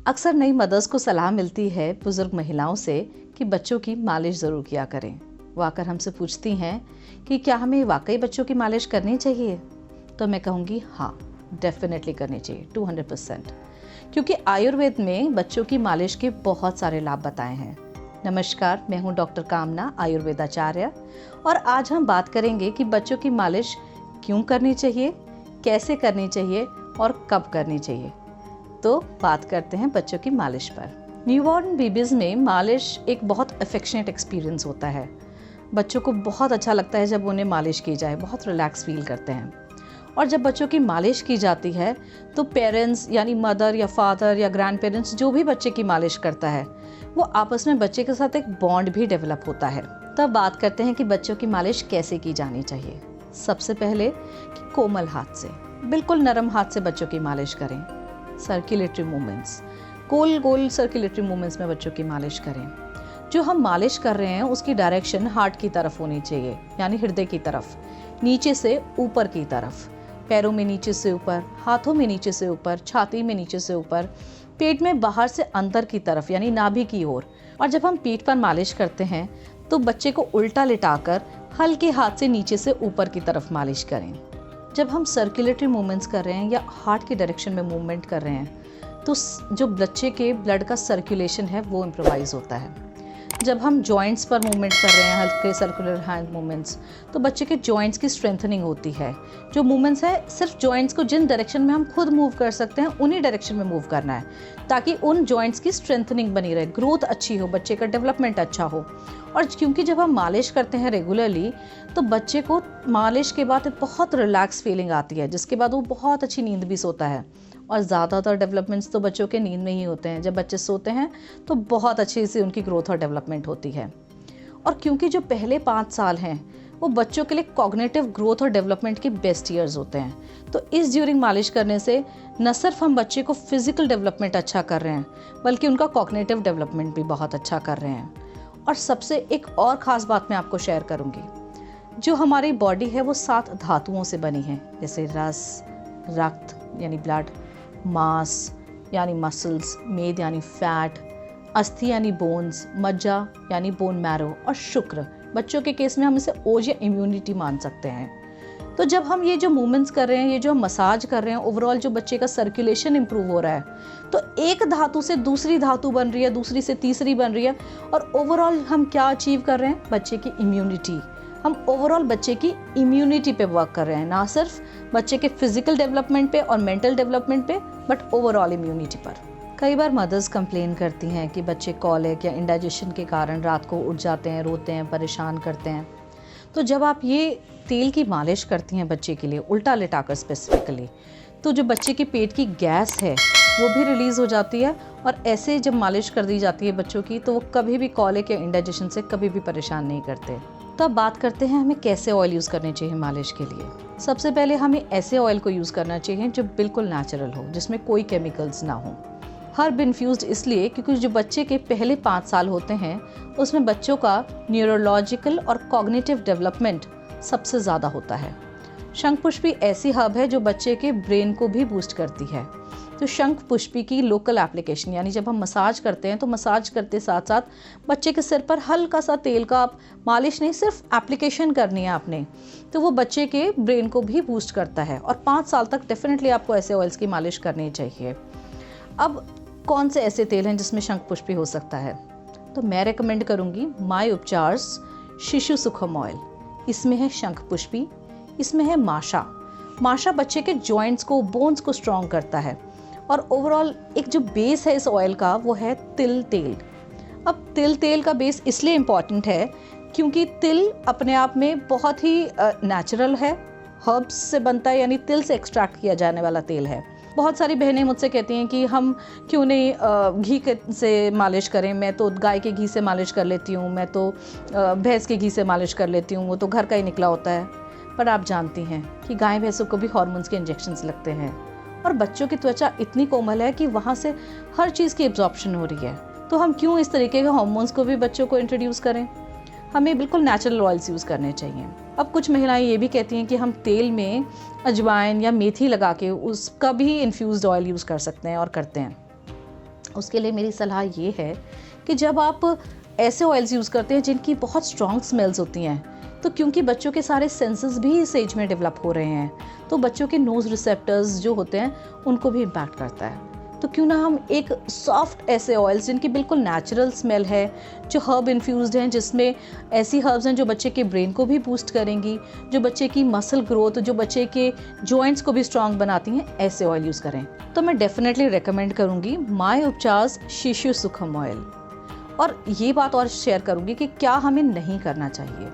अक्सर नई मदर्स को सलाह मिलती है बुजुर्ग महिलाओं से कि बच्चों की मालिश ज़रूर किया करें। वो आकर हमसे पूछती हैं कि क्या हमें वाकई बच्चों की मालिश करनी चाहिए। तो मैं कहूँगी हाँ, डेफिनेटली करनी चाहिए 200%, क्योंकि आयुर्वेद में बच्चों की मालिश के बहुत सारे लाभ बताए हैं। नमस्कार, मैं हूँ डॉक्टर कामना, आयुर्वेदाचार्य, और आज हम बात करेंगे कि बच्चों की मालिश क्यों करनी चाहिए, कैसे करनी चाहिए और कब करनी चाहिए। तो बात करते हैं बच्चों की मालिश पर। न्यूबॉर्न बेबीज़ में मालिश एक बहुत अफेक्शनेट एक्सपीरियंस होता है। बच्चों को बहुत अच्छा लगता है जब उन्हें मालिश की जाए, बहुत रिलैक्स फील करते हैं। और जब बच्चों की मालिश की जाती है तो पेरेंट्स यानी मदर या फादर या ग्रैंड पेरेंट्स जो भी बच्चे की मालिश करता है, वो आपस में बच्चे के साथ एक बॉन्ड भी डेवलप होता है। तब बात करते हैं कि बच्चों की मालिश कैसे की जानी चाहिए। सबसे पहले कि कोमल हाथ से, बिल्कुल नरम हाथ से बच्चों की मालिश करें। सर्कुलेटरी मूवमेंट्स, गोल गोल सर्कुलेटरी मूवमेंट्स में बच्चों की मालिश करें। जो हम मालिश कर रहे हैं उसकी डायरेक्शन हार्ट की तरफ होनी चाहिए, यानी हृदय की तरफ, नीचे से ऊपर की तरफ। पैरों में नीचे से ऊपर, हाथों में नीचे से ऊपर, छाती में नीचे से ऊपर, पेट में बाहर से अंदर की तरफ यानी नाभि की ओर। और जब हम पीठ पर मालिश करते हैं तो बच्चे को उल्टा लिटाकर हल्के हाथ से नीचे से ऊपर की तरफ मालिश करें। जब हम सर्कुलेटरी मूवमेंट्स कर रहे हैं या हार्ट की डायरेक्शन में मूवमेंट कर रहे हैं तो जो बच्चे के ब्लड का सर्कुलेशन है वो इम्प्रोवाइज होता है। जब हम जॉइंट्स पर मूवमेंट कर रहे हैं, हल्के सर्कुलर हैंड मूवमेंट्स, तो बच्चे के जॉइंट्स की स्ट्रेंथनिंग होती है। जो मूवमेंट्स है सिर्फ जॉइंट्स को जिन डायरेक्शन में हम खुद मूव कर सकते हैं उन्हीं डायरेक्शन में मूव करना है, ताकि उन जॉइंट्स की स्ट्रेंथनिंग बनी रहे, ग्रोथ अच्छी हो, बच्चे का डेवलपमेंट अच्छा हो। और क्योंकि जब हम मालिश करते हैं रेगुलरली तो बच्चे को मालिश के बाद एक बहुत रिलैक्स फीलिंग आती है, जिसके बाद वो बहुत अच्छी नींद भी सोता है। और ज़्यादातर डेवलपमेंट्स तो बच्चों के नींद में ही होते हैं। जब बच्चे सोते हैं तो बहुत अच्छी से उनकी ग्रोथ और डेवलपमेंट होती है। और क्योंकि जो पहले 5 साल हैं वो बच्चों के लिए कॉग्निटिव ग्रोथ और डेवलपमेंट के बेस्ट ईयर्स होते हैं, तो इस ड्यूरिंग मालिश करने से न सिर्फ हम बच्चे को फिजिकल डेवलपमेंट अच्छा कर रहे हैं, बल्कि उनका कॉग्निटिव डेवलपमेंट भी बहुत अच्छा कर रहे हैं। और सबसे एक और ख़ास बात मैं आपको शेयर करूँगी। जो हमारी बॉडी है वो 7 धातुओं से बनी है, जैसे रस, रक्त यानी ब्लड, मांस यानी मसल्स, मेद यानी फैट, अस्थि यानी बोन्स, मज्जा यानी बोन मैरो, और शुक्र, बच्चों के केस में हम इसे ओज या इम्यूनिटी मान सकते हैं। तो जब हम ये जो मूवमेंट्स कर रहे हैं, ये जो हम मसाज कर रहे हैं, ओवरऑल जो बच्चे का सर्कुलेशन इंप्रूव हो रहा है, तो एक धातु से दूसरी धातु बन रही है, दूसरी से तीसरी बन रही है, और ओवरऑल हम क्या अचीव कर रहे हैं, बच्चे की इम्यूनिटी। हम ओवरऑल बच्चे की इम्यूनिटी पे वर्क कर रहे हैं, ना सिर्फ बच्चे के फिजिकल डेवलपमेंट पे और मेंटल डेवलपमेंट पे, बट ओवरऑल इम्यूनिटी पर। कई बार मदर्स कंप्लेन करती हैं कि बच्चे कॉलिक या इंडाइजेशन के कारण रात को उठ जाते हैं, रोते हैं, परेशान करते हैं। तो जब आप ये तेल की मालिश करती हैं बच्चे के लिए उल्टा लिटाकर स्पेसिफिकली, तो जो बच्चे के पेट की गैस है वो भी रिलीज़ हो जाती है। और ऐसे जब मालिश कर दी जाती है बच्चों की तो वो कभी भी कॉलिक या इंडाइजेशन से कभी भी परेशान नहीं करते। तो अब बात करते हैं हमें कैसे ऑयल यूज़ करने चाहिए मालिश के लिए। सबसे पहले हमें ऐसे ऑयल को यूज़ करना चाहिए जो बिल्कुल नेचुरल हो, जिसमें कोई केमिकल्स ना हो। हर्ब इन्फ्यूज्ड इसलिए क्योंकि जो बच्चे के पहले 5 साल होते हैं उसमें बच्चों का न्यूरोलॉजिकल और कॉग्निटिव डेवलपमेंट सबसे ज़्यादा होता है। शंख पुष्पी ऐसी हर्ब है जो बच्चे के ब्रेन को भी बूस्ट करती है। तो शंख पुष्पी की लोकल एप्लीकेशन, यानी जब हम मसाज करते हैं तो मसाज करते साथ साथ बच्चे के सिर पर हल्का सा तेल का, आप मालिश नहीं सिर्फ एप्लीकेशन करनी है आपने, तो वो बच्चे के ब्रेन को भी बूस्ट करता है। और 5 साल तक डेफिनेटली आपको ऐसे ऑयल्स की मालिश करनी चाहिए। अब कौन से ऐसे तेल हैं जिसमें शंख पुष्पी हो सकता है, तो मैं रेकमेंड करूँगी माय उपचार्स शिशु सुखम ऑयल। इसमें है शंख पुष्पी, इसमें है माशा। माशा बच्चे के जॉइंट्स को, बोन्स को स्ट्रॉन्ग करता है। और ओवरऑल एक जो बेस है इस ऑयल का वो है तिल तेल। अब तिल तेल का बेस इसलिए इम्पॉर्टेंट है क्योंकि तिल अपने आप में बहुत ही नेचुरल है, हर्ब्स से बनता है, यानी तिल से एक्सट्रैक्ट किया जाने वाला तेल है। बहुत सारी बहनें मुझसे कहती हैं कि हम क्यों नहीं घी से मालिश करें, मैं तो गाय के घी से मालिश कर लेती हूँ, मैं तो भैंस के घी से मालिश कर लेती हूँ, वो तो घर का ही निकला होता है। पर आप जानती हैं कि गाय भैंसों को भी हार्मोन्स के इंजेक्शंस लगते हैं, और बच्चों की त्वचा इतनी कोमल है कि वहाँ से हर चीज़ की एब्जॉर्प्शन हो रही है, तो हम क्यों इस तरीके के हार्मोन्स को भी बच्चों को इंट्रोड्यूस करें। हमें बिल्कुल नेचुरल ऑयल्स यूज़ करने चाहिए। अब कुछ महिलाएं ये भी कहती हैं कि हम तेल में अजवाइन या मेथी लगा के उसका भी इन्फ्यूज़्ड ऑयल यूज़ कर सकते हैं, और करते हैं। उसके लिए मेरी सलाह ये है कि जब आप ऐसे ऑयल्स यूज़ करते हैं जिनकी बहुत स्ट्रॉन्ग स्मेल्स होती हैं, तो क्योंकि बच्चों के सारे सेंसेस भी इस एज में डेवलप हो रहे हैं, तो बच्चों के नोज़ रिसेप्टर्स जो होते हैं उनको भी इम्पैक्ट करता है। तो क्यों ना हम एक सॉफ्ट ऐसे ऑयल्स जिनकी बिल्कुल नेचुरल स्मेल है, जो हर्ब इन्फ्यूज्ड हैं, जिसमें ऐसी हर्ब्स हैं जो बच्चे के ब्रेन को भी बूस्ट करेंगी, जो बच्चे की मसल ग्रोथ, जो बच्चे के जॉइंट्स को भी स्ट्रॉन्ग बनाती हैं, ऐसे ऑयल यूज़ करें। तो मैं डेफिनेटली रिकमेंड करूँगी माय उपचार्स शिशु सुखम ऑयल। और ये बात और शेयर करूँगी कि क्या हमें नहीं करना चाहिए।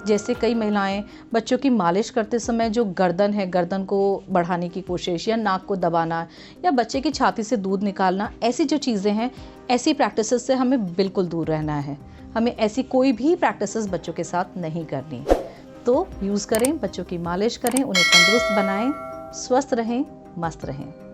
जैसे कई महिलाएं बच्चों की मालिश करते समय जो गर्दन है, गर्दन को बढ़ाने की कोशिश, या नाक को दबाना, या बच्चे की छाती से दूध निकालना, ऐसी जो चीज़ें हैं, ऐसी प्रैक्टिसेस से हमें बिल्कुल दूर रहना है। हमें ऐसी कोई भी प्रैक्टिसेस बच्चों के साथ नहीं करनी। तो यूज़ करें, बच्चों की मालिश करें, उन्हें तंदुरुस्त बनाएं, स्वस्थ रहें, मस्त रहें।